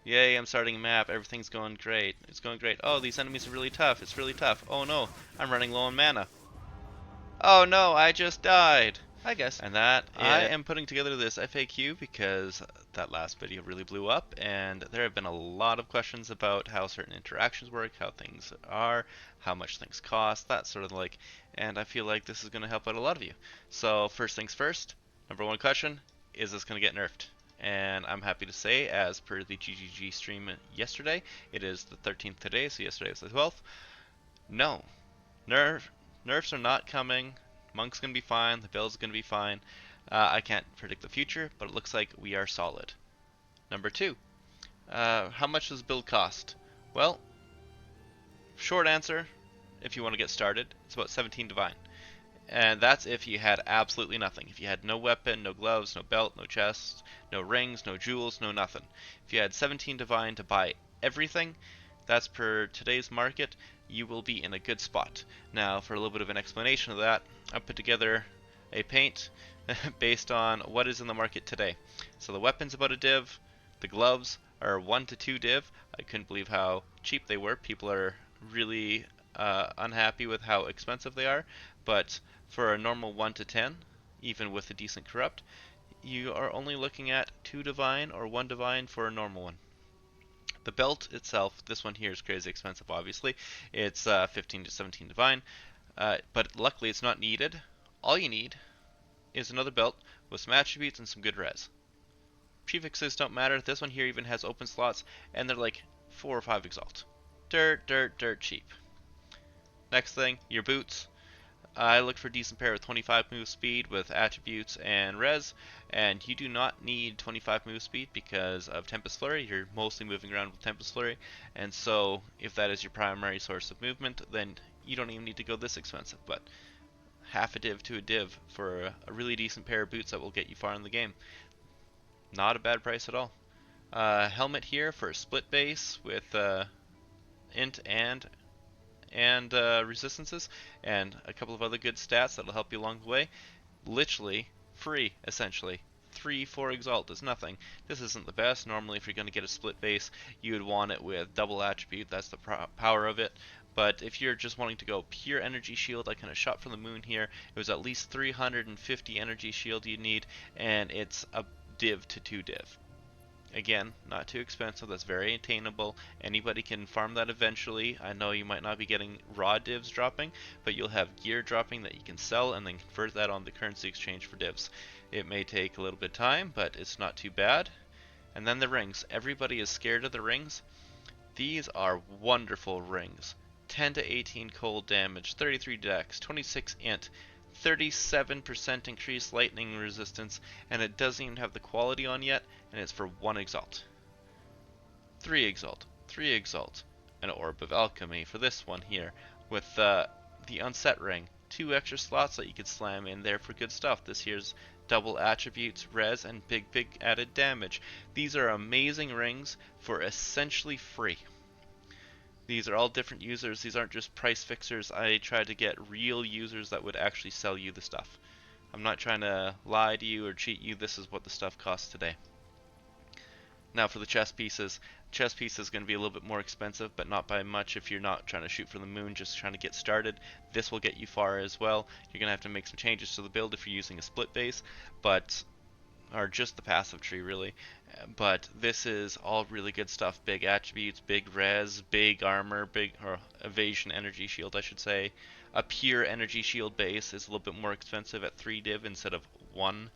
Yay, I'm starting a map. Everything's going great. It's going great. Oh, these enemies are really tough. It's really tough. Oh no, I'm running low on mana. Oh no, I just died. I guess. And that I am putting together this FAQ because that last video really blew up, and there have been a lot of questions about how certain interactions work, how things are, how much things cost, that sort of like, and I feel like this is going to help out a lot of you. So first things first, number one question, is this going to get nerfed? And I'm happy to say, as per the GGG stream yesterday, it is the 13th today, so yesterday was the 12th. No, nerfs are not coming. Monk's gonna be fine. The build's gonna be fine. I can't predict the future, but it looks like we are solid. Number two, how much does the build cost? Well, short answer, if you want to get started, it's about 17 divine. And that's if you had absolutely nothing. If you had no weapon, no gloves, no belt, no chest, no rings, no jewels, no nothing. If you had 17 divine to buy everything, that's per today's market, you will be in a good spot. Now, for a little bit of an explanation of that, I put together a paint based on what is in the market today. So the weapon's about a div, the gloves are 1 to 2 div. I couldn't believe how cheap they were. People are really unhappy with how expensive they are, but for a normal 1 to 10, even with a decent corrupt, you are only looking at 2 divine or 1 divine for a normal one. The belt itself, this one here is crazy expensive obviously. It's 15 to 17 divine, but luckily it's not needed. All you need is another belt with some attributes and some good res. Prefixes don't matter. This one here even has open slots, and they're like 4 or 5 exalt. Dirt cheap. Next thing, your boots. I looked for a decent pair with 25 move speed with attributes and res, and you do not need 25 move speed because of Tempest Flurry. You're mostly moving around with Tempest Flurry, and so if that is your primary source of movement, then you don't even need to go this expensive. But half a div to a div for a really decent pair of boots that will get you far in the game. Not a bad price at all. Helmet here for a split base with int and resistances, and a couple of other good stats that'll help you along the way. Literally free, essentially. 3-4 exalt is nothing. This isn't the best. Normally, if you're going to get a split base, you would want it with double attribute. That's the power of it. But if you're just wanting to go pure energy shield, I kind of shot from the moon here. It was at least 350 energy shield you need, and it's a div to 2 div. Again, not too expensive, that's very attainable. Anybody can farm that eventually. I know you might not be getting raw divs dropping, but you'll have gear dropping that you can sell and then convert that on the currency exchange for divs. It may take a little bit of time, but it's not too bad. And then the rings. Everybody is scared of the rings. These are wonderful rings. 10 to 18 cold damage, 33 dex, 26 int, 37% increased lightning resistance, and it doesn't even have the quality on yet, and it's for 1 exalt. 3 exalt, 3 exalt, an orb of alchemy for this one here, with the unset ring. 2 extra slots that you could slam in there for good stuff. This here's double attributes, res, and big added damage. These are amazing rings for essentially free. These are all different users. These aren't just price fixers. I try to get real users that would actually sell you the stuff. I'm not trying to lie to you or cheat you. This is what the stuff costs today. Now for the chess pieces. Chess piece is going to be a little bit more expensive, but not by much if you're not trying to shoot for the moon, just trying to get started. This will get you far as well. You're going to have to make some changes to the build if you're using a split base, but or just the passive tree really, but this is all really good stuff. Big attributes, big res, big armor, big or evasion energy shield I should say. A pure energy shield base is a little bit more expensive at 3 div instead of 1,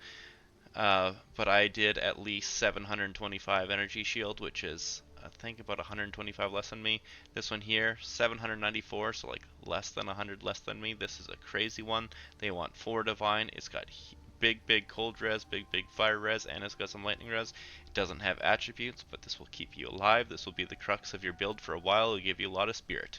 but I did at least 725 energy shield, which is I think about 125 less than me. This one here, 794, so like less than 100 less than me. This is a crazy one. They want 4 divine. It's got big cold res, big fire res, and it's got some lightning res. It doesn't have attributes, but this will keep you alive. This will be the crux of your build for a while. It'll give you a lot of spirit.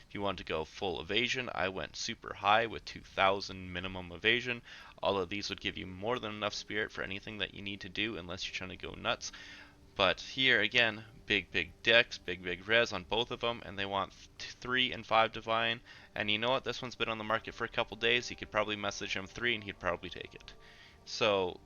If you want to go full evasion, I went super high with 2000 minimum evasion. All of these would give you more than enough spirit for anything that you need to do unless you're trying to go nuts. But here again, big dex, big res on both of them, and they want 3 and 5 divine. And you know what? This one's been on the market for a couple days. You could probably message him 3 and he'd probably take it. So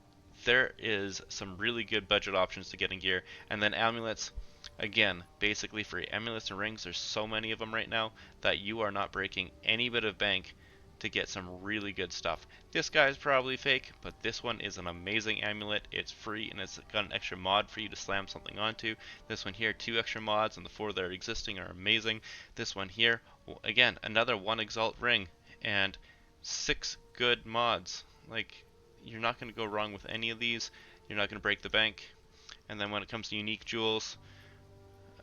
there is some really good budget options to getting gear. And then amulets. Again, basically for amulets and rings, there's so many of them right now that you are not breaking any bit of bank to get some really good stuff. This guy is probably fake, but this one is an amazing amulet. It's free and it's got an extra mod for you to slam something onto. This one here, 2 extra mods, and the 4 that are existing are amazing. This one here, again, another 1 exalt ring and 6 good mods. Like, you're not going to go wrong with any of these. You're not going to break the bank. And then when it comes to unique jewels,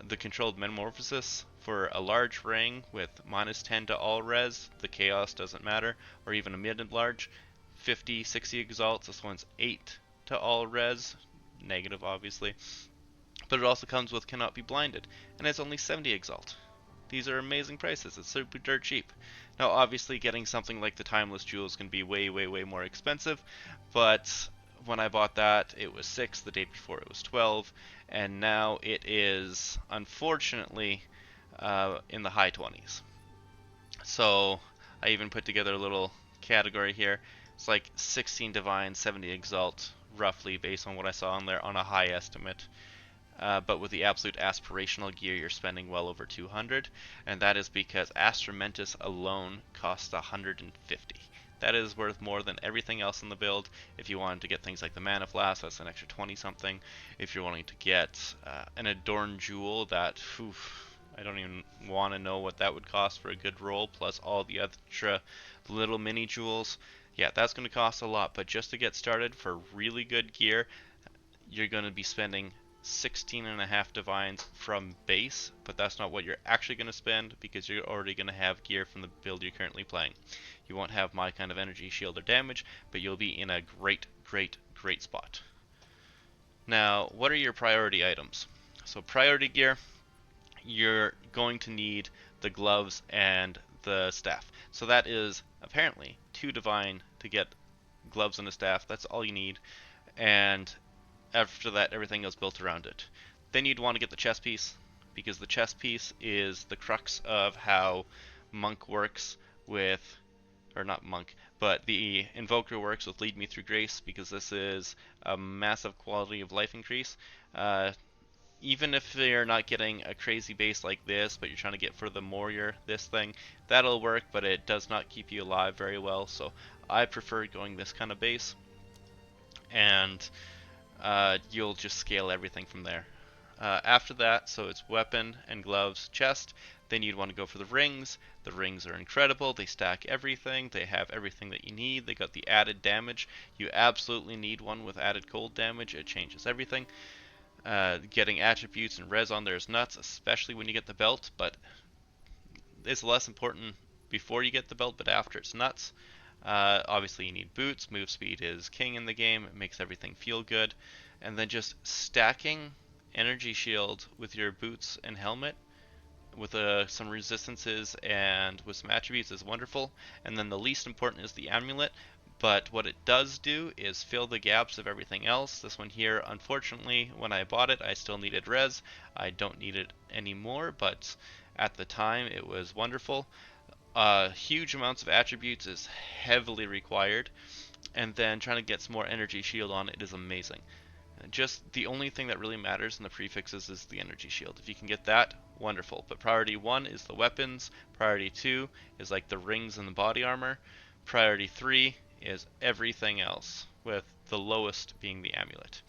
the controlled metamorphosis for a large ring with -10 to all res, the chaos doesn't matter, or even a mid and large, 50, 60 exalts. This one's 8 to all res, negative obviously, but it also comes with cannot be blinded, and it's only 70 exalt. These are amazing prices. It's super dirt cheap. Now obviously getting something like the timeless jewels can be way more expensive, but when I bought that it was 6, the day before it was 12, and now it is unfortunately in the high 20s. So I even put together a little category here. It's like 16 divine, 70 exalt, roughly based on what I saw on there on a high estimate. But with the absolute aspirational gear, you're spending well over 200, and that is because Astramentus alone costs 150. That is worth more than everything else in the build. If you wanted to get things like the Mana Flask, that's an extra 20 something. If you're wanting to get an Adorned Jewel, that, I don't even want to know what that would cost for a good roll, plus all the extra little mini jewels. Yeah, that's going to cost a lot, but just to get started for really good gear, you're going to be spending 16.5 divines from base, but that's not what you're actually going to spend because you're already going to have gear from the build you're currently playing. You won't have my kind of energy, shield, or damage, but you'll be in a great spot. Now, what are your priority items? So priority gear, you're going to need the gloves and the staff. So that is apparently 2 divine to get gloves and a staff. That's all you need. And after that, everything is built around it. Then you'd want to get the chest piece, because the chest piece is the crux of how Monk works with, or not Monk, but the Invoker works with Lead Me Through Grace, because this is a massive quality of life increase. Even if you're not getting a crazy base like this, but you're trying to get for the Warrior, this thing, that'll work, but it does not keep you alive very well, so I prefer going this kind of base. And you'll just scale everything from there. After that, so it's weapon and gloves, chest. Then you'd want to go for the rings. The rings are incredible. They stack everything. They have everything that you need. They got the added damage. You absolutely need one with added cold damage. It changes everything. Getting attributes and res on there is nuts, especially when you get the belt, but it's less important before you get the belt, but after it's nuts. Obviously you need boots. Move speed is king in the game. It makes everything feel good. And then just stacking energy shield with your boots and helmet with some resistances and with some attributes is wonderful. And then the least important is the amulet, but what it does do is fill the gaps of everything else. This one here, unfortunately, when I bought it, I still needed res. I don't need it anymore, but at the time it was wonderful. Huge amounts of attributes is heavily required, and then trying to get some more energy shield on it is amazing. Just the only thing that really matters in the prefixes is the energy shield. If you can get that, wonderful. But priority 1 is the weapons, priority 2 is like the rings and the body armor, priority 3 is everything else, with the lowest being the amulet.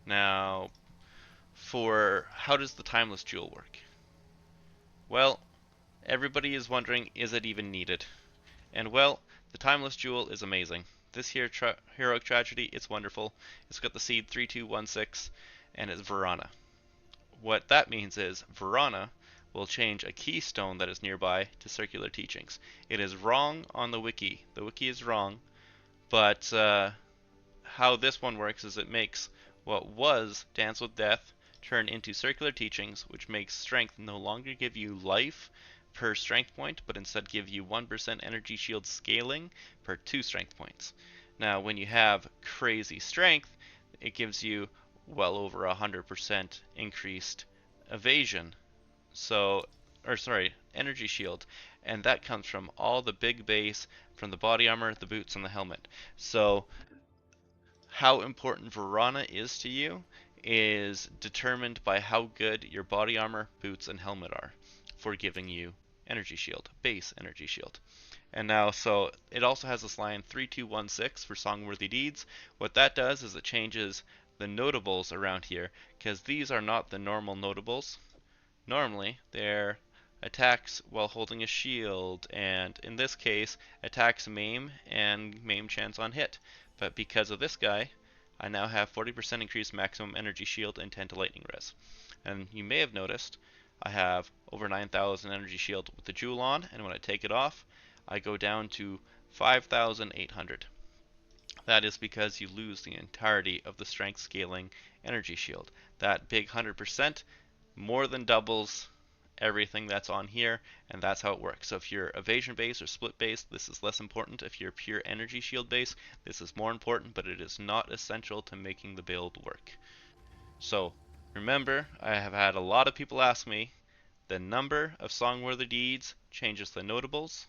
Now, for how does the timeless jewel work? Well, everybody is wondering, is it even needed? And well, the timeless jewel is amazing. This here heroic tragedy, it's wonderful. It's got the seed 3216, and it's Verana. What that means is Verana will change a keystone that is nearby to circular teachings. It is wrong on the wiki. The wiki is wrong, but how this one works is it makes what was Dance with Death turn into circular teachings, which makes strength no longer give you life per strength point, but instead give you 1% energy shield scaling per 2 strength points. Now, when you have crazy strength, it gives you well over 100% increased evasion. So, or sorry, energy shield, and that comes from all the big base, from the body armor, the boots, and the helmet. So, how important Verana is to you is determined by how good your body armor, boots, and helmet are for giving you energy shield, base energy shield. And now, so it also has this line 3216 for songworthy deeds. What that does is it changes the notables around here, because these are not the normal notables. Normally, they're attacks while holding a shield, and in this case, attacks maim and maim chance on hit. But because of this guy, I now have 40% increased maximum energy shield and 10 to lightning res. And you may have noticed I have over 9,000 energy shield with the jewel on, and when I take it off, I go down to 5,800. That is because you lose the entirety of the strength scaling energy shield. That big 100% more than doubles everything that's on here, and that's how it works. So if you're evasion based or split based, this is less important. If you're pure energy shield based, this is more important, but it is not essential to making the build work. So remember, I have had a lot of people ask me, the number of songworthy deeds changes the notables,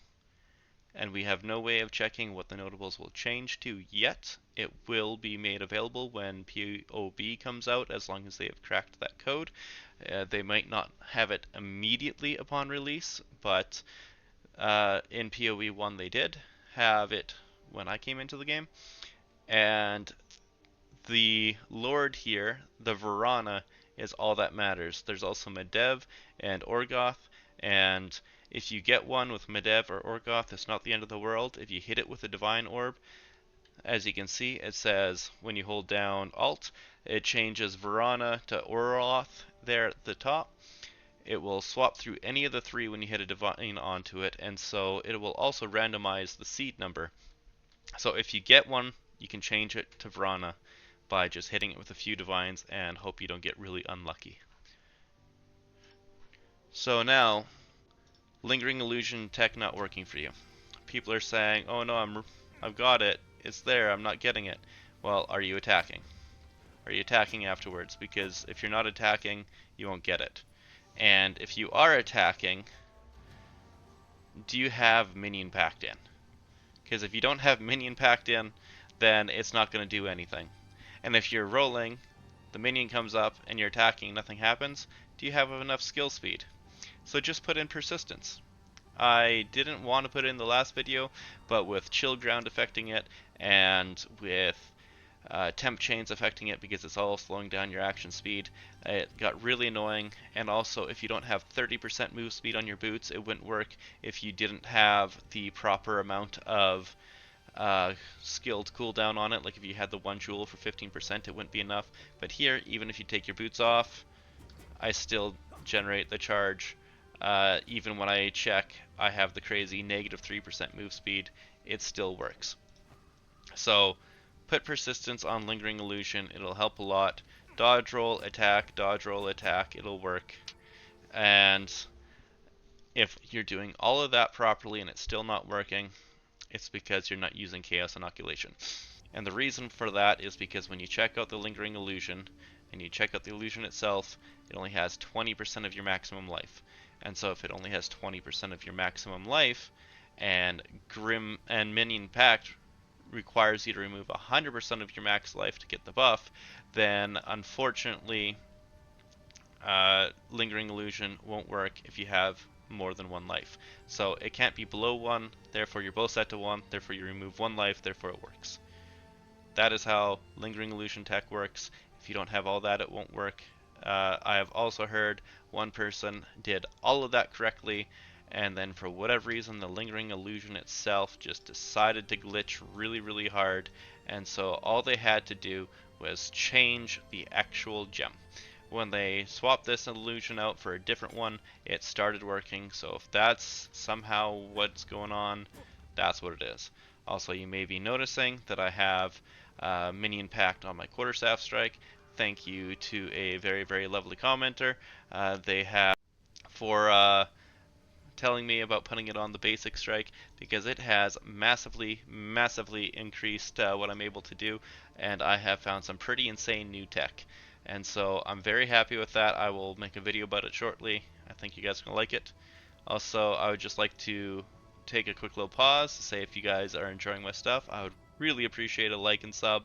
and we have no way of checking what the notables will change to yet. It will be made available when PoE comes out, as long as they have cracked that code. They might not have it immediately upon release, but in PoE 1 they did have it when I came into the game. And the Lord here, the Varana, is all that matters. There's also Medev and Orgoth, and if you get one with Medev or Orgoth, it's not the end of the world. If you hit it with a Divine Orb, as you can see, it says when you hold down Alt, it changes Varana to Orloth there at the top. It will swap through any of the three when you hit a Divine onto it, and so it will also randomize the seed number. So if you get one, you can change it to Varana by just hitting it with a few Divines and hope you don't get really unlucky. So now, Lingering Illusion tech not working for you. People are saying, oh no, I've got it, it's there, I'm not getting it. Well, are you attacking? Are you attacking afterwards? Because if you're not attacking, you won't get it. And if you are attacking, do you have Minion packed in? Because if you don't have Minion packed in, then it's not going to do anything. And if you're rolling, the Minion comes up and you're attacking, nothing happens, do you have enough skill speed? So just put in persistence. I didn't want to put it in the last video, but with chill ground affecting it and with temp chains affecting it because it's all slowing down your action speed, it got really annoying. And also, if you don't have 30% move speed on your boots, it wouldn't work if you didn't have the proper amount of skilled cooldown on it. Like if you had the one jewel for 15%, it wouldn't be enough. But here, even if you take your boots off, I still generate the charge. Even when I check, I have the crazy negative 3% move speed, it still works. So put persistence on Lingering Illusion, it'll help a lot. Dodge roll, attack, it'll work. And if you're doing all of that properly and it's still not working, it's because you're not using Chaos Inoculation. And the reason for that is because when you check out the Lingering Illusion, and you check out the illusion itself, it only has 20% of your maximum life. And so if it only has 20% of your maximum life, and Grim and Minion Pact requires you to remove 100% of your max life to get the buff, then unfortunately Lingering Illusion won't work if you have more than one life. So it can't be below 1, therefore you're both set to 1, therefore you remove 1 life, therefore it works. That is how Lingering Illusion tech works. If you don't have all that, it won't work. I have also heard one person did all of that correctly, and then for whatever reason the Lingering Illusion itself just decided to glitch really, really hard, and so all they had to do was change the actual gem. When they swapped this illusion out for a different one, it started working. So if that's somehow what's going on, that's what it is. Also, you may be noticing that I have Minion Pact on my quarterstaff strike. Thank you to a very, very lovely commenter. They have for telling me about putting it on the basic strike, because it has massively, massively increased what I'm able to do, and I have found some pretty insane new tech. And so I'm very happy with that. I will make a video about it shortly. I think you guys are going to like it. Also, I would just like to take a quick little pause to say if you guys are enjoying my stuff, I would really appreciate a like and sub.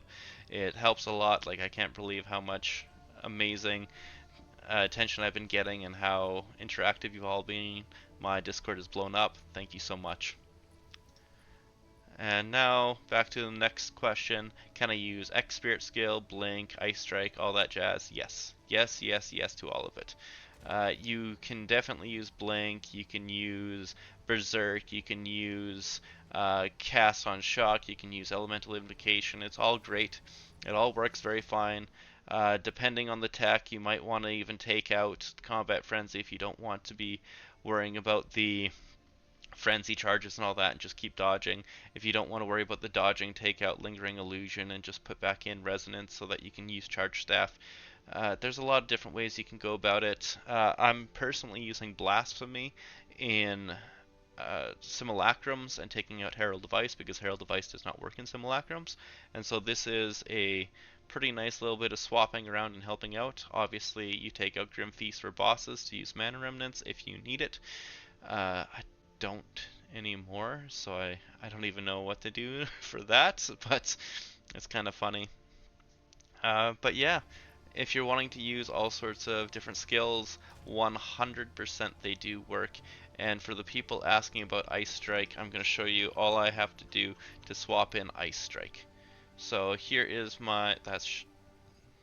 It helps a lot. Like, I can't believe how much amazing attention I've been getting and how interactive you've all been. My Discord has blown up. Thank you so much. And now back to the next question. Can I use X Spirit Skill, Blink, Ice Strike, all that jazz? Yes. Yes, yes, yes to all of it. You can definitely use Blink, you can use Berserk, you can use Cast on Shock, you can use Elemental Invocation. It's all great. It all works very fine. Depending on the tech, you might want to even take out Combat Frenzy if you don't want to be worrying about the frenzy charges and all that and just keep dodging. If you don't want to worry about the dodging, take out Lingering Illusion and just put back in Resonance so that you can use Charge Staff. There's a lot of different ways you can go about it. I'm personally using Blasphemy in Simulacrums and taking out Herald Device because Herald Device does not work in Simulacrums. And so this is a pretty nice little bit of swapping around and helping out. Obviously, you take out Grim Feast for bosses to use Mana Remnants if you need it. I don't anymore, so I don't even know what to do for that, but it's kind of funny. But yeah, if you're wanting to use all sorts of different skills, 100% they do work. And for the people asking about Ice Strike, I'm going to show you all I have to do to swap in Ice Strike. So here is my, that's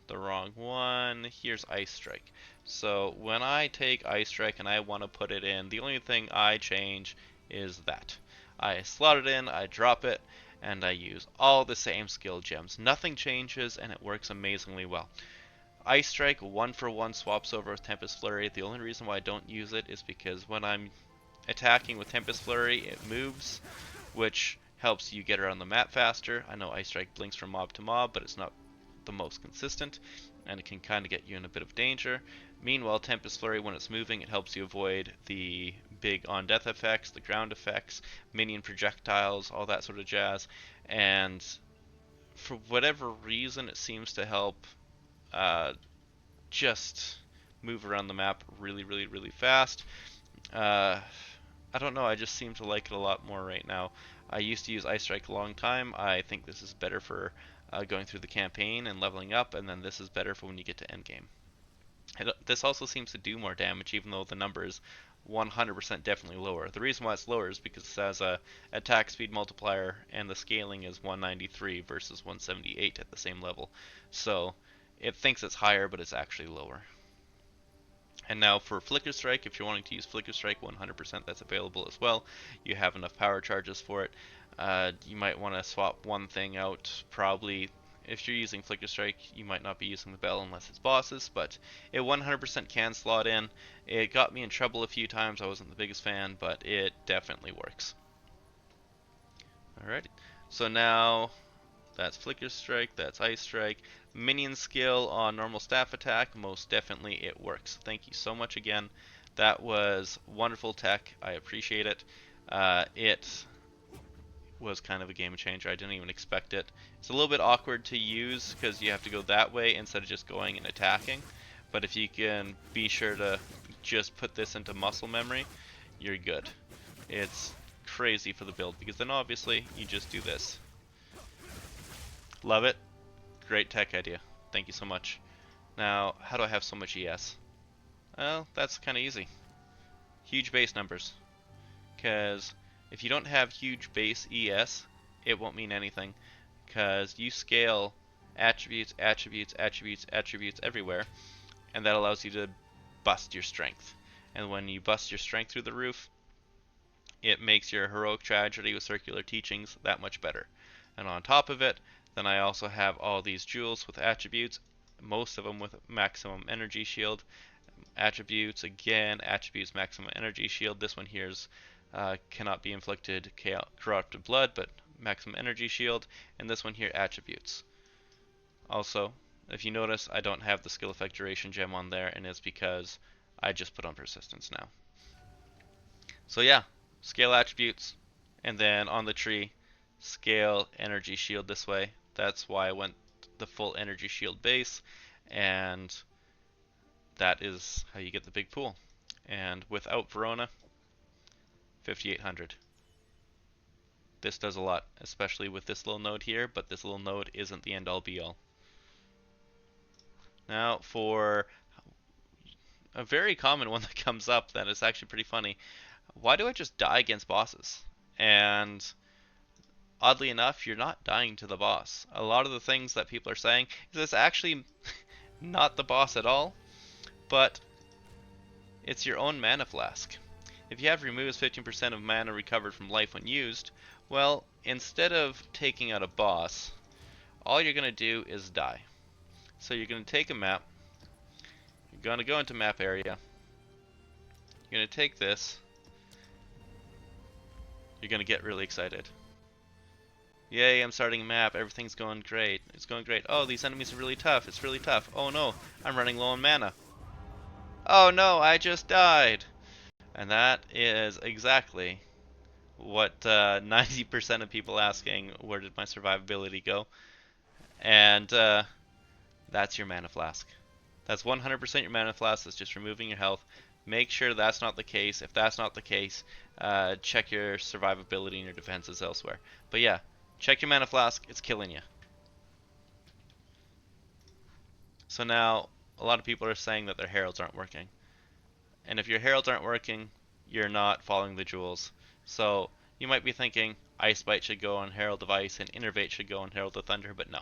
the wrong one, here's Ice Strike. So when I take Ice Strike and I want to put it in, the only thing I change is that. I slot it in, I drop it, and I use all the same skill gems. Nothing changes and it works amazingly well. Ice Strike 1-for-1 swaps over with Tempest Flurry. The only reason why I don't use it is because when I'm attacking with Tempest Flurry, it moves, which helps you get around the map faster. I know Ice Strike blinks from mob to mob, but it's not the most consistent, and it can kind of get you in a bit of danger. Meanwhile, Tempest Flurry, when it's moving, it helps you avoid the big on-death effects, the ground effects, minion projectiles, all that sort of jazz, and for whatever reason, it seems to help just move around the map really, really, really fast. I don't know, I just seem to like it a lot more right now. I used to use Ice Strike a long time. I think this is better for going through the campaign and leveling up, and then this is better for when you get to endgame. This also seems to do more damage, even though the number is 100% definitely lower. The reason why it's lower is because it has a attack speed multiplier, and the scaling is 193 versus 178 at the same level. So it thinks it's higher, but it's actually lower. And now for Flicker Strike, if you're wanting to use Flicker Strike, 100% that's available as well. You have enough power charges for it. You might want to swap one thing out. Probably, if you're using Flicker Strike, you might not be using the bell unless it's bosses, but it 100% can slot in. It got me in trouble a few times. I wasn't the biggest fan, but it definitely works. Alright, so now that's Flicker Strike, that's Ice Strike. Minion skill on normal staff attack, most definitely it works. Thank you so much again. That was wonderful tech. I appreciate it. It was kind of a game changer. I didn't even expect it. It's a little bit awkward to use because you have to go that way instead of just going and attacking. But if you can be sure to just put this into muscle memory, you're good. It's crazy for the build because then obviously you just do this. Love it. Great tech idea. Thank you so much. Now, how do I have so much ES? Well, that's kind of easy. Huge base numbers. Because if you don't have huge base ES, it won't mean anything. Because you scale attributes, attributes, attributes, attributes everywhere, and that allows you to bust your strength. And when you bust your strength through the roof, it makes your heroic tragedy with circular teachings that much better. And on top of it, then I also have all these jewels with attributes, most of them with maximum energy shield. Attributes, again, attributes maximum energy shield. This one here's cannot be inflicted corrupted blood, but maximum energy shield. And this one here, attributes. Also, if you notice, I don't have the skill effect duration gem on there, and it's because I just put on persistence now. So yeah, scale attributes, and then on the tree, scale energy shield this way. That's why I went the full energy shield base, and that is how you get the big pool. And without Verona, 5800. This does a lot, especially with this little node here, but this little node isn't the end all be all. Now for a very common one that comes up that is actually pretty funny. Why do I just die against bosses? And oddly enough, you're not dying to the boss. A lot of the things that people are saying is this actually not the boss at all, but it's your own mana flask. If you have removes 15% of mana recovered from life when used, well, instead of taking out a boss, all you're going to do is die. So you're going to take a map, you're going to go into map area, you're going to take this, you're going to get really excited. Yay, I'm starting a map, everything's going great, it's going great. Oh, these enemies are really tough, it's really tough. Oh no, I'm running low on mana. Oh no, I just died. And that is exactly what 90% of people asking, where did my survivability go? And that's your mana flask. That's 100% your mana flask. That's just removing your health. Make sure that's not the case. If that's not the case, check your survivability and your defenses elsewhere. But yeah, check your mana flask. It's killing you. So now, a lot of people are saying that their heralds aren't working. And if your heralds aren't working, you're not following the jewels. So you might be thinking Ice Bite should go on Herald of Ice and Innervate should go on Herald of Thunder, but no.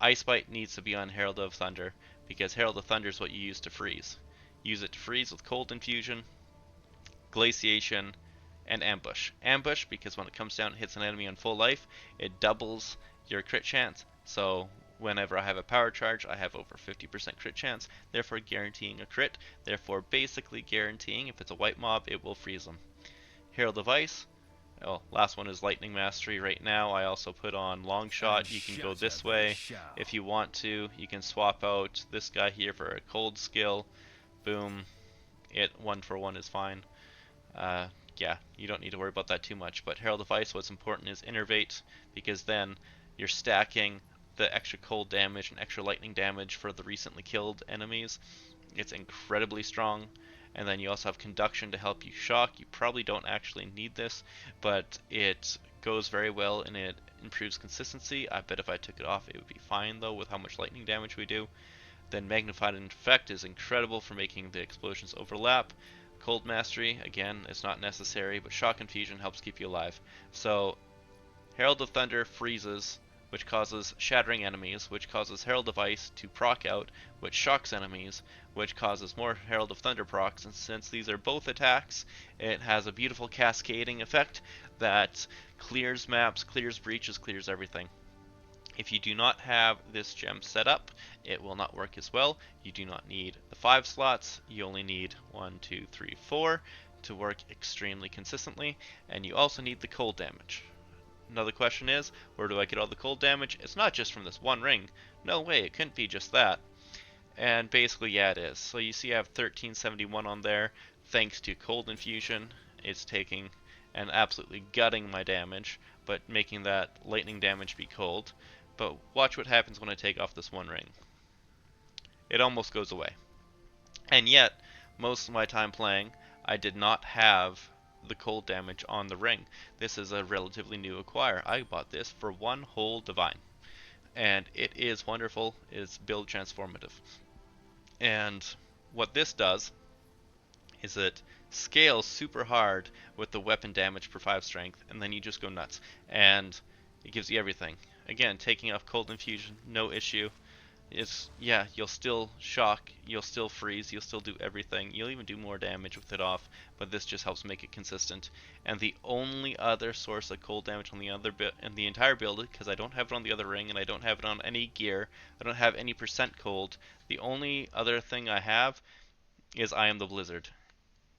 Ice Bite needs to be on Herald of Thunder because Herald of Thunder is what you use to freeze. Use it to freeze with Cold Infusion, Glaciation, and Ambush. Ambush because when it comes down and hits an enemy on full life, it doubles your crit chance. So whenever I have a power charge, I have over 50% crit chance, therefore guaranteeing a crit, therefore basically guaranteeing if it's a white mob, it will freeze them. Herald of Ice, oh, last one is Lightning Mastery. Right now I also put on Long Shot. You can go this way if you want to. You can swap out this guy here for a cold skill. Boom. It 1-for-1 is fine. Yeah, you don't need to worry about that too much. But Herald of Ice, what's important is Innervate, because then you're stacking the extra cold damage and extra lightning damage for the recently killed enemies. It's incredibly strong. And then you also have Conduction to help you shock. You probably don't actually need this, but it goes very well and it improves consistency. I bet if I took it off it would be fine though with how much lightning damage we do. Then Magnified Infect is incredible for making the explosions overlap. Cold Mastery, again, is not necessary, but Shock Infusion helps keep you alive. So Herald of Thunder freezes, which causes shattering enemies, which causes Herald of Ice to proc out, which shocks enemies, which causes more Herald of Thunder procs, and since these are both attacks, it has a beautiful cascading effect that clears maps, clears breaches, clears everything. If you do not have this gem set up, it will not work as well. You do not need the 5 slots, you only need 1, 2, 3, 4 to work extremely consistently, and you also need the cold damage. Another question is, where do I get all the cold damage? It's not just from this one ring. No way, it couldn't be just that. And basically, yeah, it is. So you see I have 1371 on there, thanks to Cold Infusion. It's taking and absolutely gutting my damage, but making that lightning damage be cold. But watch what happens when I take off this one ring. It almost goes away. And yet, most of my time playing, I did not have the cold damage on the ring. This is a relatively new acquire. I bought this for one whole divine. And it is wonderful. It's build transformative. And what this does is it scales super hard with the weapon damage per 5 strength, and then you just go nuts. And it gives you everything. Again, taking off Cold Infusion, no issue. It's, yeah, you'll still shock, you'll still freeze, you'll still do everything. You'll even do more damage with it off, but this just helps make it consistent. And the only other source of cold damage on the other in the entire build, because I don't have it on the other ring and I don't have it on any gear, I don't have any percent cold. The only other thing I have is I Am the Blizzard.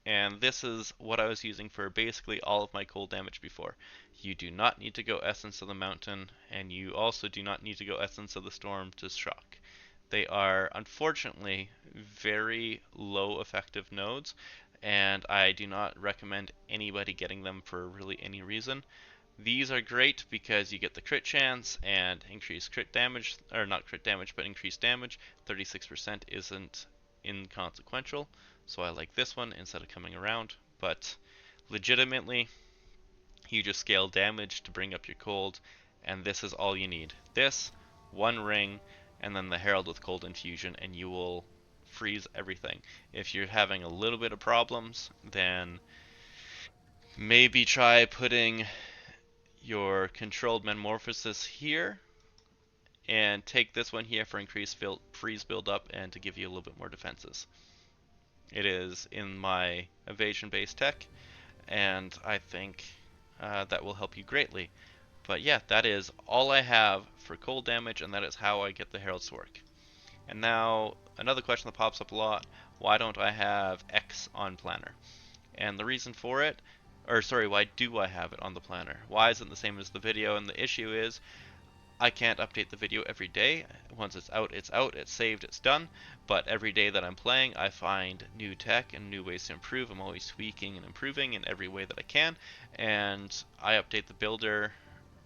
And this is what I was using for basically all of my cold damage before. You do not need to go Essence of the Mountain, and you also do not need to go Essence of the Storm to shock. They are unfortunately very low effective nodes, and I do not recommend anybody getting them for really any reason. These are great because you get the crit chance and increased crit damage, or not crit damage, but increased damage. 36% isn't inconsequential, so I like this one instead of coming around. But legitimately, you just scale damage to bring up your cold, and this is all you need. This, one ring, and then the Herald with Cold Infusion, and you will freeze everything. If you're having a little bit of problems, then maybe try putting your controlled metamorphosis here and take this one here for increased freeze build up and to give you a little bit more defenses. It is in my evasion based tech, and I think that will help you greatly. But yeah, that is all I have for cold damage, and that is how I get the heralds to work. And now another question that pops up a lot: why don't I have X on planner? And the reason for it, or sorry, why do I have it on the planner? Why isn't it the same as the video? And the issue is I can't update the video every day. Once it's out, it's saved, it's done. But every day that I'm playing, I find new tech and new ways to improve. I'm always tweaking and improving in every way that I can, and I update the builder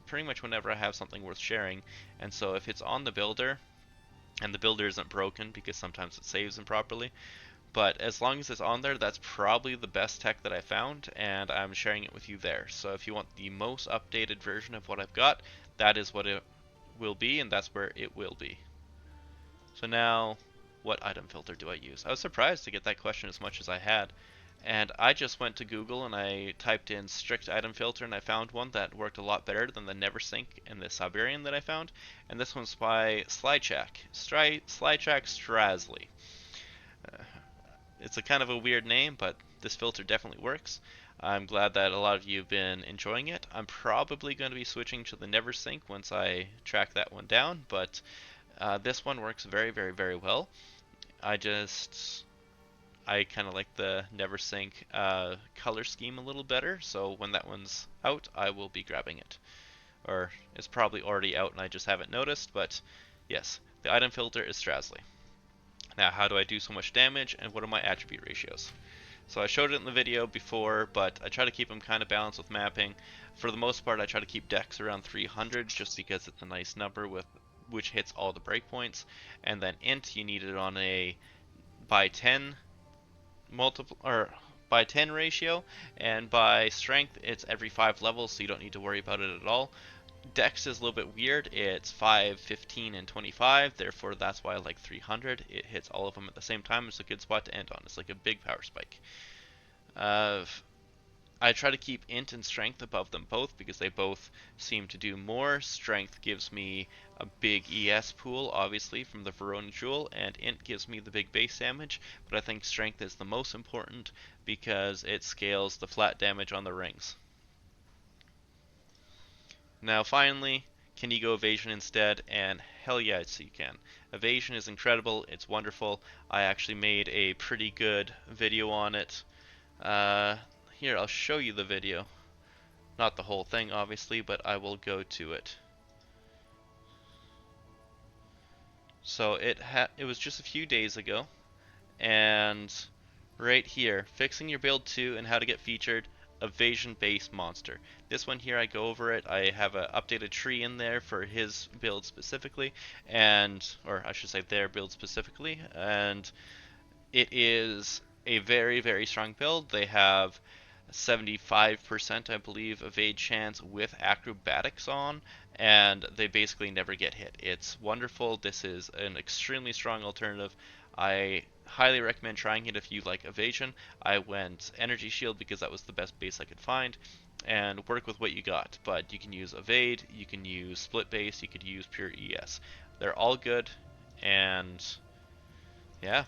pretty much whenever I have something worth sharing. And so if it's on the builder, and the builder isn't broken because sometimes it saves improperly, but as long as it's on there, that's probably the best tech that I found, and I'm sharing it with you there. So if you want the most updated version of what I've got, that is what it will be, and that's where it will be. So now, what item filter do I use? I was surprised to get that question as much as I had, and I just went to Google and I typed in strict item filter, and I found one that worked a lot better than the Never Sink and the Siberian that I found, and this one's by Slychak Strasley. It's a kind of a weird name, but this filter definitely works. I'm glad that a lot of you have been enjoying it. I'm probably going to be switching to the Never Sink once I track that one down, but this one works very, very, very well. I kind of like the Never Sink color scheme a little better, so when that one's out, I will be grabbing it. Or it's probably already out and I just haven't noticed, but yes, the item filter is Strasley. Now, how do I do so much damage, and what are my attribute ratios? So I showed it in the video before, but I try to keep them kind of balanced with mapping. For the most part, I try to keep dex around 300 just because it's a nice number with which hits all the breakpoints. And then int, you need it on a by 10 by 10 ratio, and by strength it's every 5 levels, so you don't need to worry about it at all. Dex is a little bit weird. It's 5, 15, and 25, therefore that's why I like 300. It hits all of them at the same time. It's a good spot to end on. It's like a big power spike. I try to keep int and strength above them both because they both seem to do more. Strength gives me a big ES pool, obviously, from the Verona Jewel, and int gives me the big base damage, but I think strength is the most important because it scales the flat damage on the rings. Now finally, can you go evasion instead? And hell yes you can. Evasion is incredible, it's wonderful. I actually made a pretty good video on it. Here, I'll show you the video. Not the whole thing, obviously, but I will go to it. So it was just a few days ago, and right here, fixing your build 2 and how to get featured, evasion-based monster. This one here, I go over it. I have an updated tree in there for his build specifically, or I should say their build specifically, and it is a very, very strong build. They have 75%, I believe, evade chance with acrobatics on, and they basically never get hit. It's wonderful. This is an extremely strong alternative. I highly recommend trying it if you like evasion. I went energy shield because that was the best base I could find, and work with what you got. But you can use evade, you can use split base, you could use pure ES. They're all good, and yeah,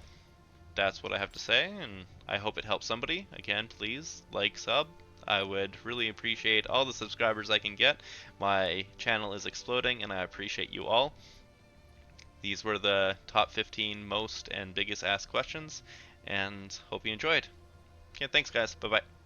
that's what I have to say, and I hope it helps somebody. Again, please like, sub. I would really appreciate all the subscribers I can get. My channel is exploding and I appreciate you all. These were the top 15 most and biggest asked questions, and hope you enjoyed. Okay, thanks guys. Bye bye.